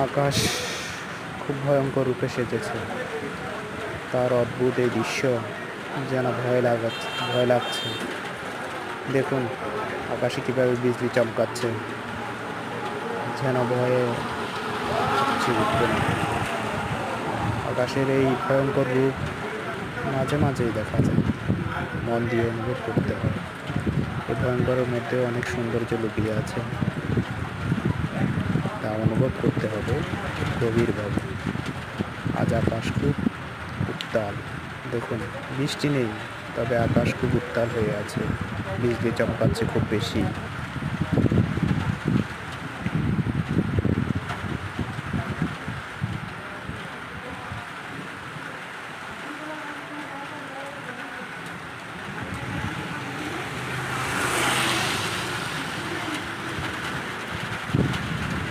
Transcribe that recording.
আকাশ খুব ভয়ঙ্কর রূপে সেজেছে। তার অদ্ভুত এই দৃশ্য যেন ভয় লাগছে। দেখুন আকাশে কিভাবে বিজলি চমকাচ্ছে, যেন ভয়ে কিছু উঠবে না। আকাশের এই ভয়ঙ্কর রূপ মাঝে মাঝেই দেখা যায়, মন দিয়ে অনুভব করতে হয়। এই ভয়ঙ্করের মধ্যে অনেক সৌন্দর্য লুকিয়ে আছে, তা অনুভব করতে হবে গভীরভাবে। আজ আকাশ খুব উত্তাল। দেখুন বৃষ্টি নেই, তবে আকাশ খুব উত্তাল হয়ে আছে, বিজলি চমকাচ্ছে খুব বেশি।